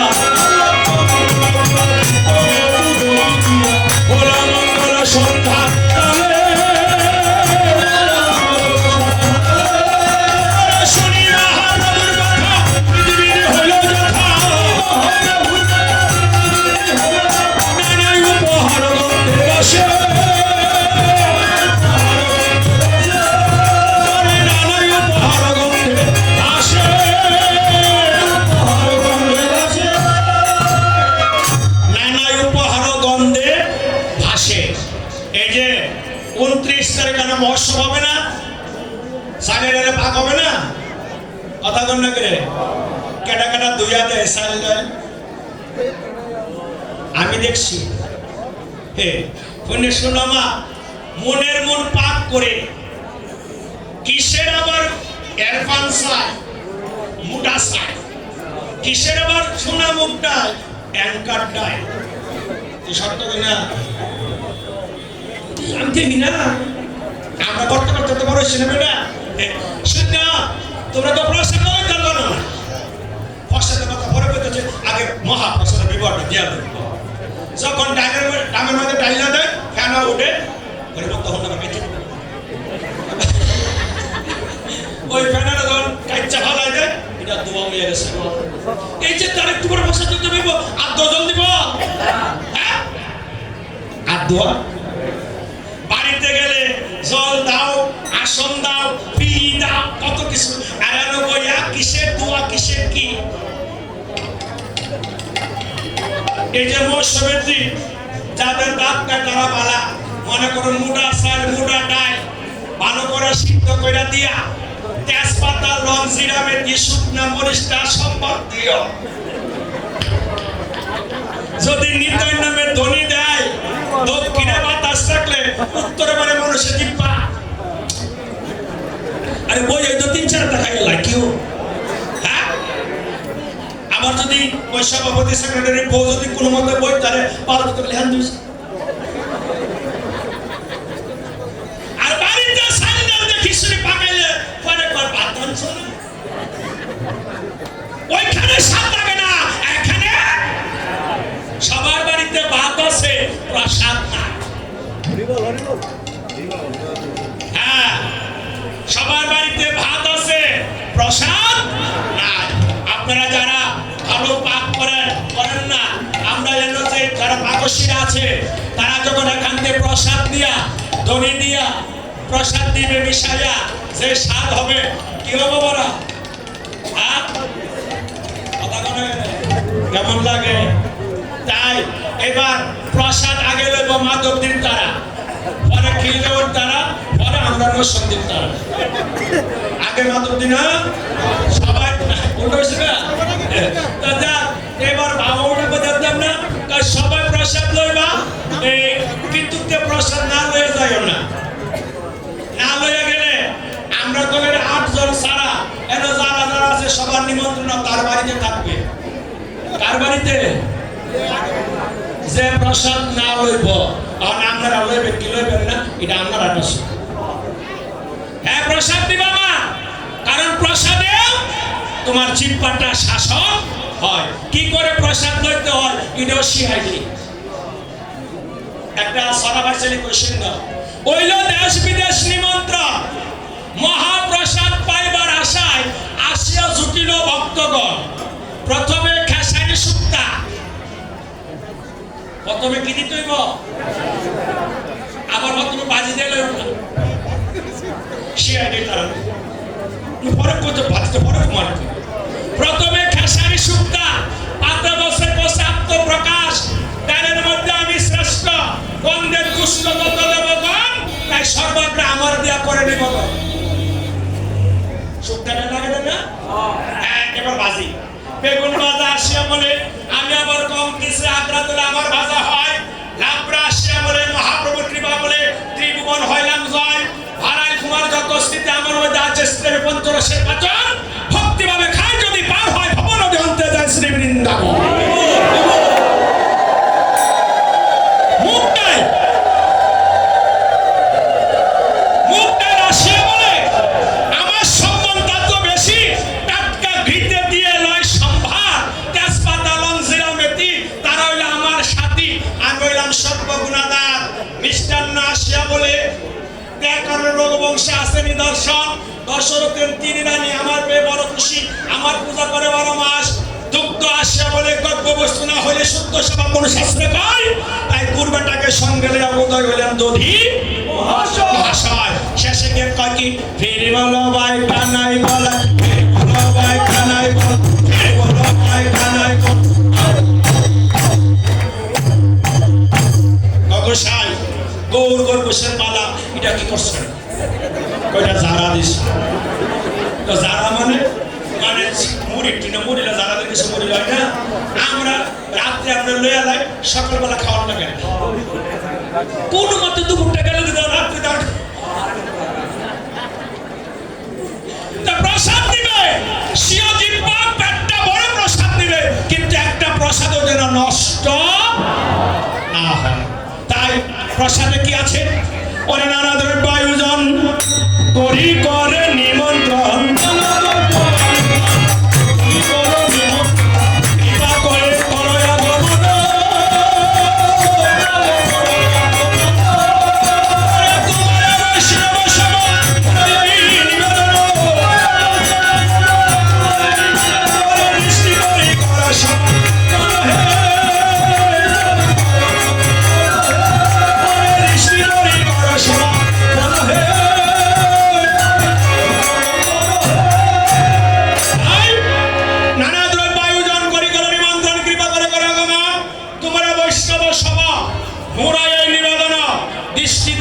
ওলা মঙ্গল সন্ধ্যা শুনি মহাপ্রভুর কথা, পৃথিবীর হইল যথা, নানাই উপহার করতে বসে, মহোৎসব হবে না, সাগরের ভাগ হবে না, কথা কন না করে কেটা কেটা দুইয়া দেয়, সাল দেয়। আমি দেখছি, হে পুণ্যশ্রমা মনের মন পাক করে, কিসের আবার এরফান চায়, মুটা চায়, কিসের আবার সোনা মুখটায় অ্যাঙ্কার ডায়। সত্য কিনা? আমি দেখি না, আমরা করতে করতে তো বড় সিনেমা না শুনে, তোমরা তো প্রসাদ জানো না, প্রসাদের কথা পরে বলতেছে, আগে মহাপ্রসাদের বিবরণটা দেওয়া দেবে। যখন ডাঙের মধ্যে ডাইলা দেয়, ফ্যান উঠে তখন ওই ফ্যানারা যখন কাচ্চা ভালো দেয়, এটা দোয়া হয়ে গেছে। এই যে তার একটু করে প্রসাদ দিতে দিব, আর দোজন দিব, হ্যাঁ, আর দোয়া। বাড়িতে গেলে জল দাও, আসন দাও, পিড়ি দাও, কত কিছু। আর এলো বইয়া কিসের দোয়া কিসের কি। এই যে মৌসুমের দিন যাদের দাঁত কাটারা বালা, মনে করো মুডা চাল মুডা ডাল ভালো করে সিদ্ধ করে দিয়া তেজপাতা লং জিরা মেথি শুকনা মরিচটা সম্পদ দিও। যদি নিতাই নামে ধনী দেয়, দক্ষিণে বাতাস থাকলে উত্তরে মানে মানুষের জিব্বা। আরে বই এই তো 3-4 টাকা গেলা কেউ। হ্যাঁ, আমার যদি ওই সভাপতি সেক্রেটারি বউ যদি কোনো মতে বই তাহলে পারো তো লেখান দিস। আর বাড়িতে সাইকেল দিয়ে খিচুড়ি পাকাইলে পরে পর ভাত আনছো না, ওইখানে স্বাদ লাগে না। এখানে সবার বাড়িতে ভাত আছে, প্রসাদ না। হ্যাঁ, সবার বাড়িতে ভাত আছে, প্রসাদ নাই। আপনারা যারা ভালো পাক করেন না, আমরা জানো যে যারা পাকশিরা আছে তারা যখন এখান থেকে প্রসাদ দিয়া দড়ি দিয়া প্রসাদ দিবে মিশাইয়া, যে স্বাদ হবে কি হবে বলা। হ্যাঁ, কেমন লাগে? তাই এবার প্রসাদ আগে লইব মাধব দিন তারা, পরে খিলদেবর তারা, পরে আমরা রসন দিন তারা। আগে মাধব দিন সবাই উল্টো হয়েছে না। এবার বাবা উঠে বোঝাতাম না, সবাই প্রসাদ লইবা, কিন্তু প্রসাদ না লয়ে যাইও না। না লইয়া গেলে আমরা তো 8 জন ছাড়া এনে যারা যারা আছে সবার নিমন্ত্রণ তার বাড়িতে থাকবে। কার বাড়িতে? যে প্রসাদ না লইব, আর আপনারা লইবেন কি লইবেন না, এটা আপনারা প্রশ্ন। হ্যাঁ, প্রসাদ দিবা মা, কারণ প্রসাদে তোমার জিহ্বাটা শাসন হয়। কি করে প্রসাদ লইতে হয় এটাও শিখাইলি। একটা সরাবাসী কোশ্চেন দাও, ওইল দেশ বিদেশ নিমন্ত্রণ, মহাপ্রসাদ পাইবার আশায় আসিয়া জুটিল ভক্তগণ। প্রথমে খেসারি শুক্তা, প্রথমে কি দিতে হইব, আবার প্রথমে বাজি দিয়ে লইব না, শিয়া দিয়ে তারা পরে করতে বাজিতে পরে মারতে। প্রথমে খেসারি শুক্তা, পাতে বসে বসে আত্মপ্রকাশ, তাদের মধ্যে আমি শ্রেষ্ঠ, গন্ধের দুষ্ট যত দেবগণ, তাই সর্বত্র আমার দিয়া করে নিব। শুক্তাটা লাগে না? হ্যাঁ, এবার বাজি। বেগুন ভাজা আসিয়া বলে আমি আবার কম কিছু আগ্রা তুলে আমার ভাজা হয়। লাবড়া আসিয়া বলে মহাপ্রভুর কৃপা বলে ত্রিভুবন হইলাম জয়। ভাড়ায় কুমার যত স্থিতি আমার মধ্যে আছে স্ত্রীর পঞ্চরসের পাচন। ভক্তিভাবে খাই যদি পার হয় ভবন অন্তে যায় শ্রী বৃন্দাবন। দশরথের 3 রানী আমার পেয়ে বড় খুশি, আমার পূজা করে 12 মাস। দুগ্ধ আসিয়া বলে গর্ভ বস্তু না হইলে শুদ্ধ সেবা কোন শাস্ত্রে কয়। তাই পূর্বেটাকে সঙ্গে লইয়া উদয় হইলেন দধি মহাশয়। শেষে গিয়ে কয় কি, ফিরে বলো ভাই কানাই বলা, ফিরে বলো ভাই কানাই বল, ফিরে বলো ভাই কানাই বল। গগসাই গৌর গর্বসের মালা এটা কি করছেন? কয়টা জারা দিস। তো জারা মানে মানে মুড়ি টিনে মুড়িলা জারাদের কিছু মুড়ি হয় না। আমরা রাত্রে আমরা লইয়া লাই, সকালবেলা খাওয়ার না কেন কোন মতে দুপুরটা গেলে দিতে রাত্রে প্রসাদ দিবে, সিও জিব্বা পেটটা বড় প্রসাদ দিবে, কিন্তু একটা প্রসাদও যেন নষ্ট না হয়। তাই প্রসাদে কি আছে? ওরে নানা দ্রব্য আয়োজন করি করে নিমন্ত্রণ,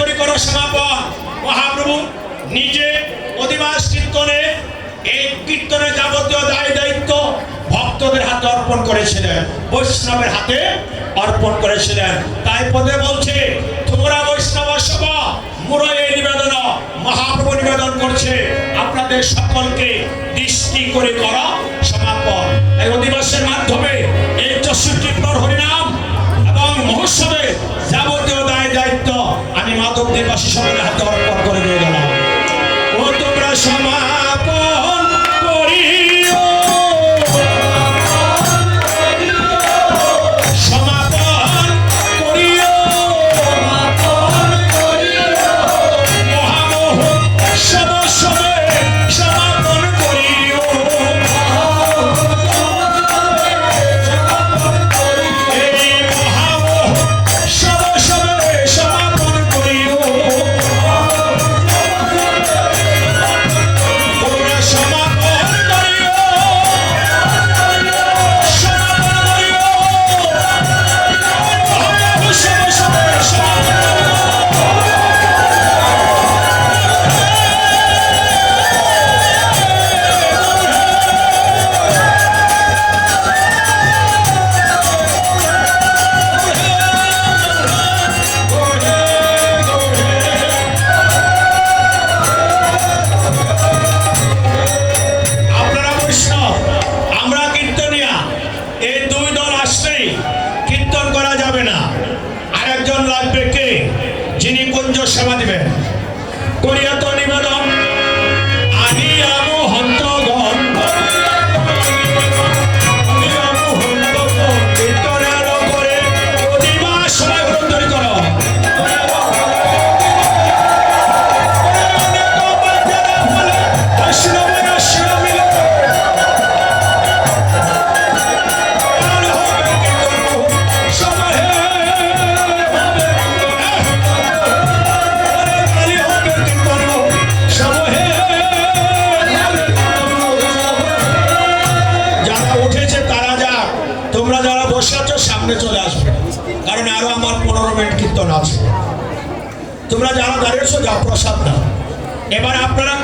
করে করো সমাপন। মহাপ্রভু নিজে অধিবাস কীর্তনে এই কীর্তনের যাবতীয় দায় দায়িত্ব ভক্তদের হাতে অর্পণ করেছিলেন, বৈষ্ণবের হাতে অর্পণ করেছিলেন। তাই পদে বলছে তোমরা বৈষ্ণব সভা মুরয়ে নিবেদন, মহাপ্রভু নিবেদন করছে আপনাদের সকলকে দৃষ্টি করে করা সমাপন। এই অধিবাসের মাধ্যমে এই 64 নম্বর হরিনাম এবং মহোৎসবে যাবতীয় দায় দায়িত্ব আমি মাধব নিবাসী সকলের হাতে অর্পণ করে দিয়ে গেলাম। ও তোমরা সমাপন করিও, সমাপন করিও, মহামহোৎসব সবে সমাপন করিও, এই মহামহোৎসব সবে সমাপন করিও। তোমরা সমাপন করিও, সমাপন করিও, মহামহোৎসব সবে সমাপন আপনারা বৈষ্ণব, আমরা কীর্তনিয়া, এই দুই দল আসলেই কীর্তন করা যাবে না। আরেকজন লাগবে কে, যিনি কুঞ্জ সেবা দিবেন। করিয়া তো নিবেদন আনিয়া মহন্তগণ, আনিয়া মহন্তগণ, কীর্তনের করে অধিবাস সবাই গ্রহণ করো। যারা উঠেছে তারা যা, তোমরা যারা বসে আছো সামনে চলে আসবে, কারণ আরো আমার 15 মিনিট কীর্তন আছে। তোমরা যারা দাঁড়িয়েছো যাও, প্রসাদ দাও। এবার আপনারা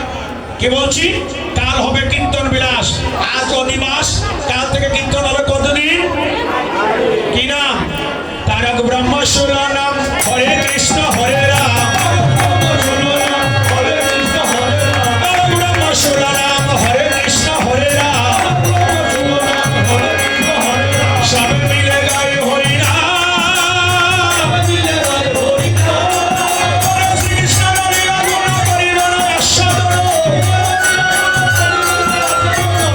কি বলছি, কাল হবে কীর্তন বিলাস, আজ অধিবাস, কাল থেকে কীর্তন হবে কতদিন, কি নাম, তারক ব্রহ্মসুর নাম, হরে কৃষ্ণ হরে রাম, তারক ব্রহ্মসুর নাম, হরে কৃষ্ণ হরে রাম, সব মিলে গাই হরি নাম, হরে শ্রীকৃষ্ণ হরি রাম, হরি বল অশ্বতর,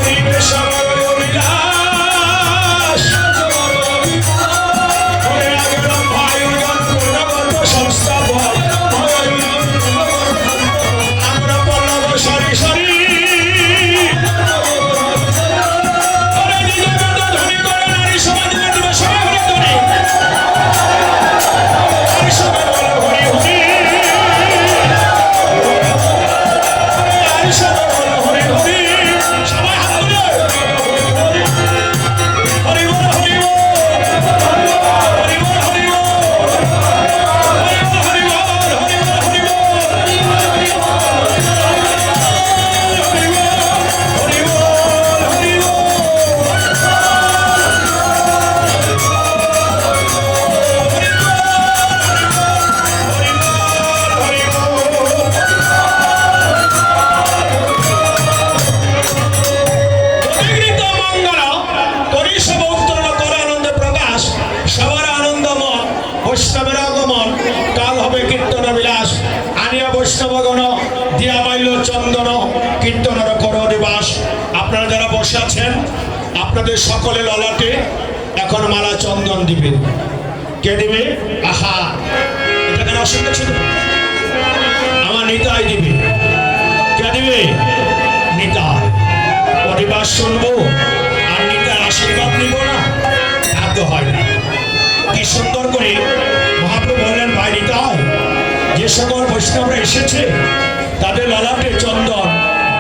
হরি কৃষ্ণ হরি বিলাস, হরে আগম ভাইগণ পূর্ণগত সংস্থাপন, আমরা পল্লব সরি সরি, হরে নিজে বেদ ধ্বনি করে নারী সমাজকে দিবে সবাই হরি ধ্বনি, নারী সবাই বলো হরি হরি, নারী সবাই বলো হরি হরি, সবাই হাত তুলে হরি বল হরি বল, হরি বল হরি বল, হরি বল হরি বল, হরি বল হরি বল, হরি বল হরি বল, হরি বল অবিগৃত মঙ্গল করি সব উত্তরণ কর আনন্দ প্রকাশ, সবার আনন্দময় বৈষ্ণবের আগমন, কাল হবে কীর্তন বিলাস, আনিয়া বৈষ্ণবগণ দিয়া মাইল চন্দন, কীর্তনের কর দিবাস। আপনারা যারা বসে আছেন আপনাদের সকলে ললাটে এখন মালা চন্দন দিবে। কে দিবে? আহা, এটা কেন অসুবিধা ছিল? আমার নিতাই দিবে। কে দিবে? নিতাই। অধিবাস শুনবো আর নিতার আশীর্বাদ নিব না, তা তো হয় না। কি সুন্দর করে মহাপ্রভু বললেন, ভাই নিতাই, যে সকল বৈষ্ণবরা এসেছে তাদের ললাটে চন্দন,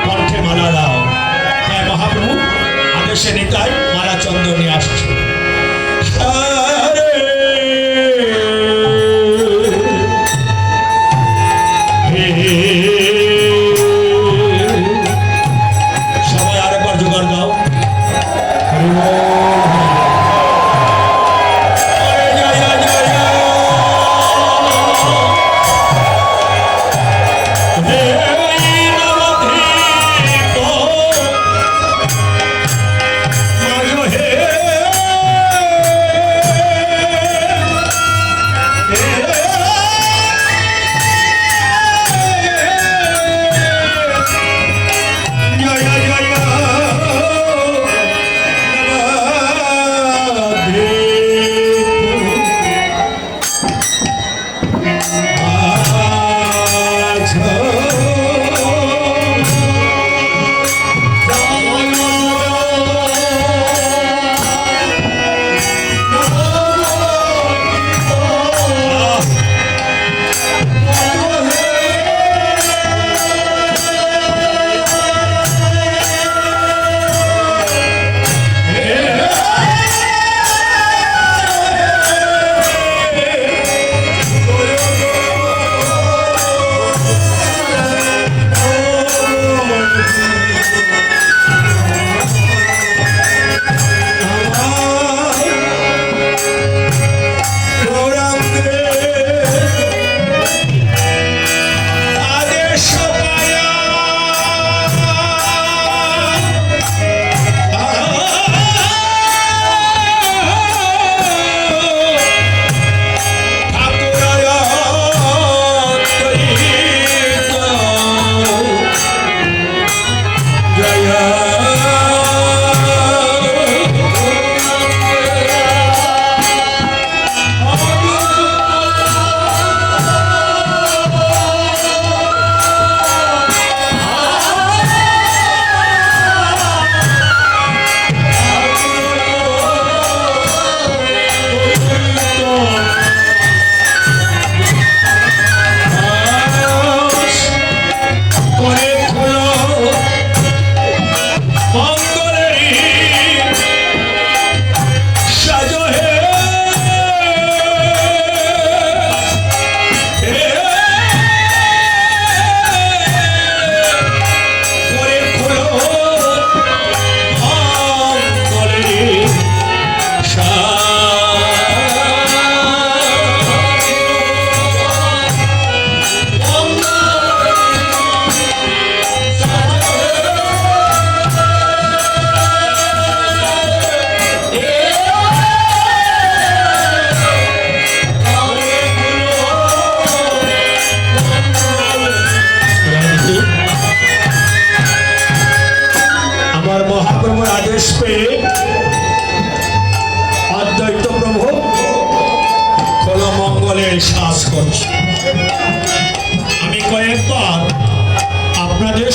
কণ্ঠে মালা দাও। হ্যাঁ মহাপ্রভু আদেশে নিতাই মালা চন্দন নিয়ে আসছে। হরে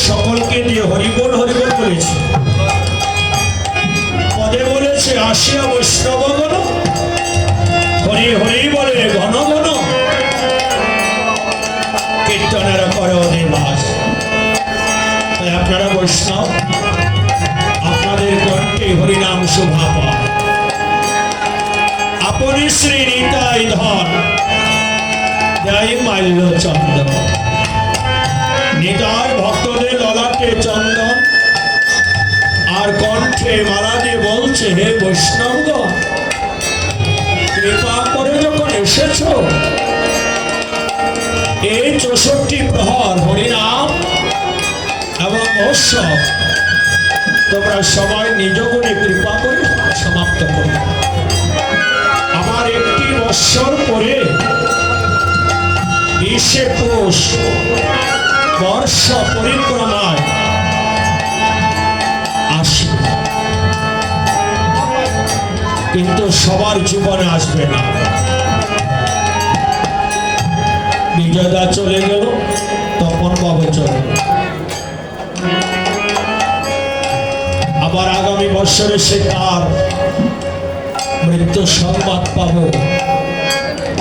সকলকে দিয়ে হরিবোল হরিবোল বলেছে। পদে বলেছে আসিয়া বৈষ্ণবগণ হরি হরি বলে ঘন ঘন কীর্তনের করে অধিবাস। তাই আপনারা বৈষ্ণব, আপনাদের কণ্ঠে হরিনাম শোভা পায়। আপনি শ্রী নিতাই ধন জয় মাল্য চন্দন। নিতাই ভক্তদের ললাটে চন্দন আর কণ্ঠে মালা দিয়ে বলছে, হে বৈষ্ণবগণ, কৃপা করে যখন এসেছ, এই 64 প্রহর হরিনাম এবং উৎসব তোমরা সবাই নিজ গুণে কৃপা করে সমাপ্ত করো। আমার 1 বৎসর পরে 20 পৌষ বর্ষ পরিক্রমায় আসি, কিন্তু সবার জীবনে আসবে না। বিজয়দা চলে গেল, তপন বাবু চলে গেল। আবার আগামী বছরে সে তার মৃত্যু সংবাদ পাবো,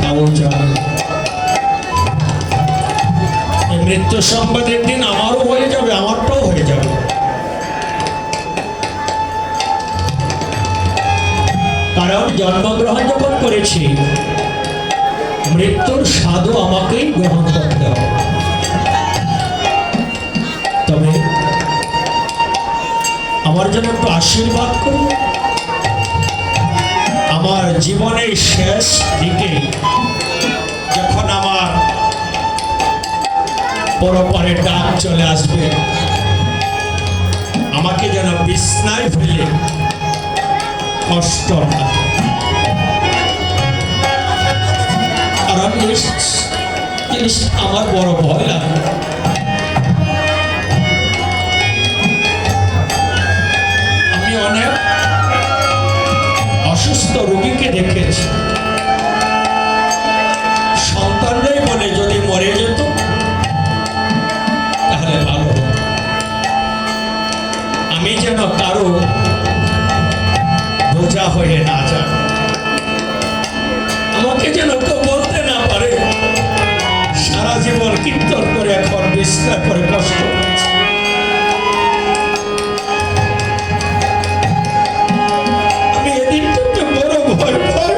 তাও জানে। এই মৃত্যু সংবাদের দিন আমারও হয়ে যাবে, আমারটাও হয়ে যাবে। কারণ জন্মগ্রহণ যখন করেছি, মৃত্যুর স্বাদও আমাকেই গ্রহণ করতে হবে। তবে আমার জন্য একটু আশীর্বাদ করুন। আমার জীবনের শেষ দিকে যখন আমার পরপারে ডাক চলে আসবে, আমাকে যেন বিছনায় ফেলে কষ্ট না। কারণ জিনিস আমার বড় ভয় লাগে। আমি অনেক অসুস্থ রোগীকে দেখেছি, সন্তানরাই বলে যদি মরে যেত তাহলে ভালো হতো। আমি যেন কারো বোঝা হয়ে না যায়, আমাকে যেন কেউ বলতে না পারে সারা জীবন কীর্তন করে এখন বিশ্রাম করে কষ্ট হচ্ছে। আমি এদিনটা বড় ভয় পাই।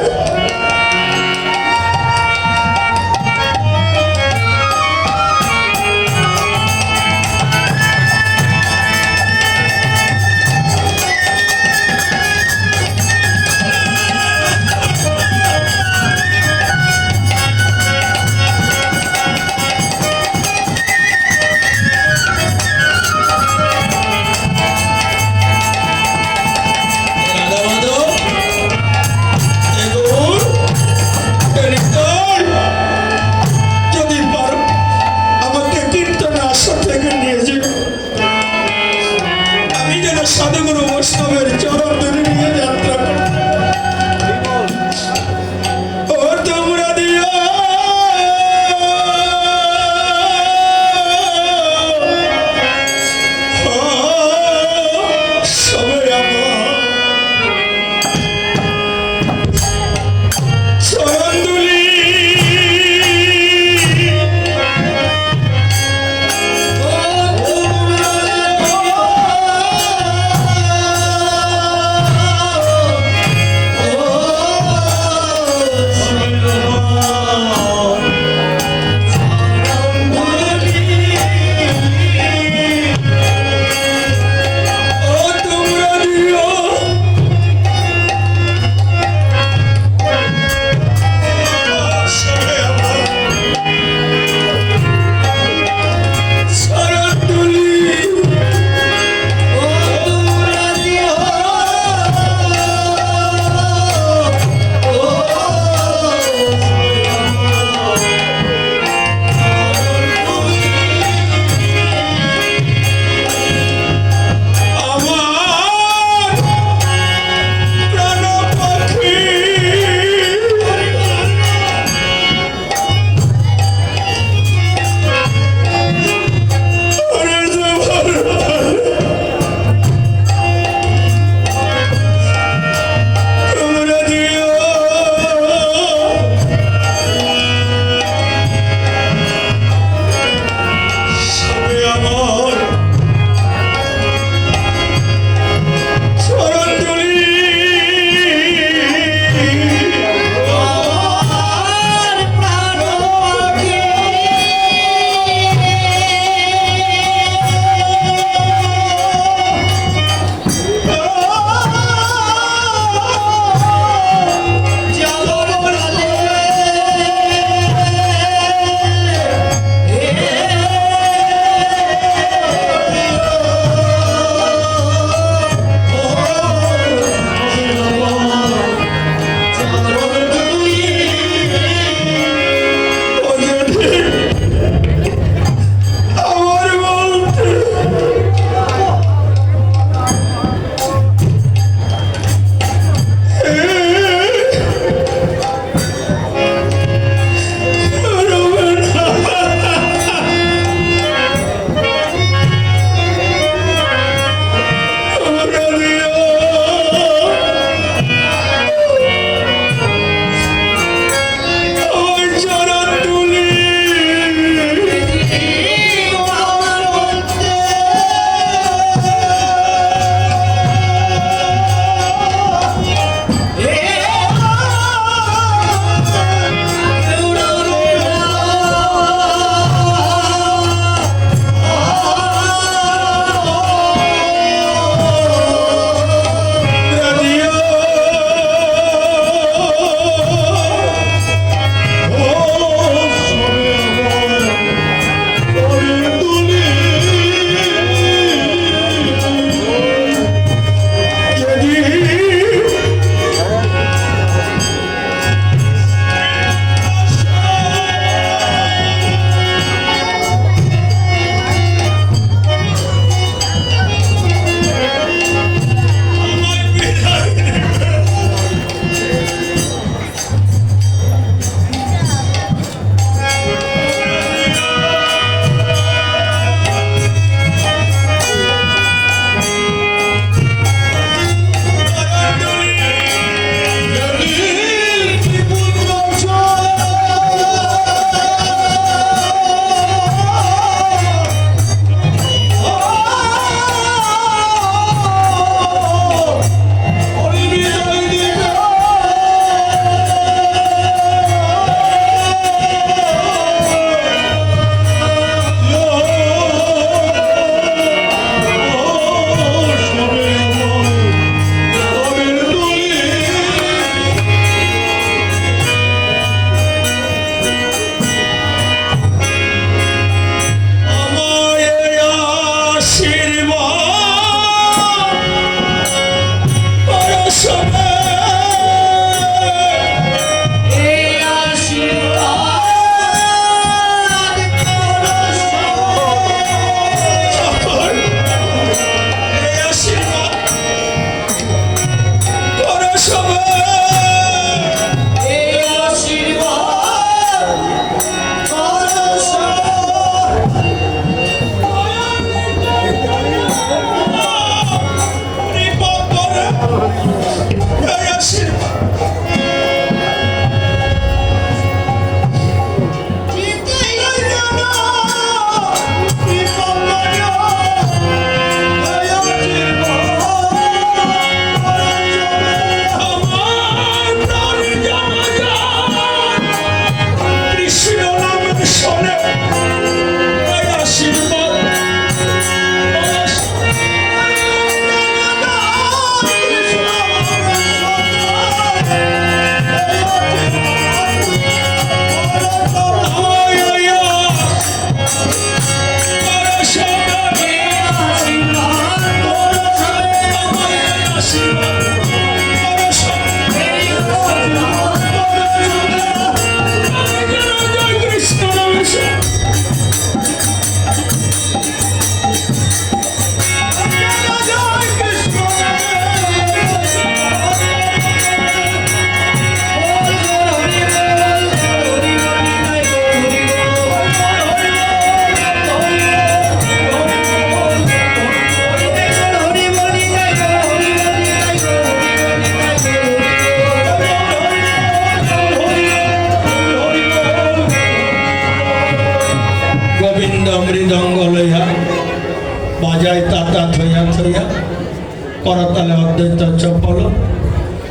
করতালে অদ্বৈত চপল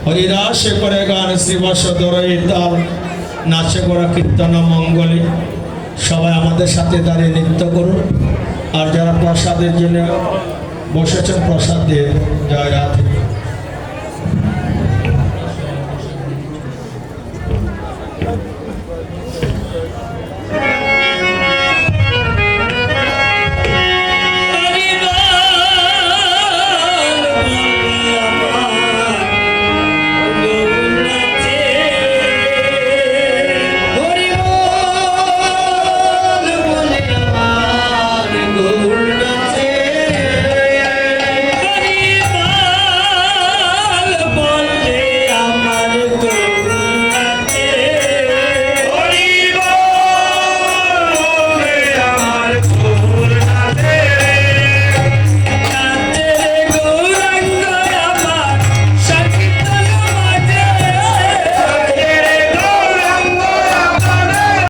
হরিদাসে করে গান শ্রীবর্ষ দরই তাল নাচে করা কীর্তন মঙ্গলে সবাই আমাদের সাথে দাঁড়িয়ে নৃত্য করুন আর যারা প্রসাদের জন্য বসেছেন প্রসাদ দিয়ে জয় রাধে।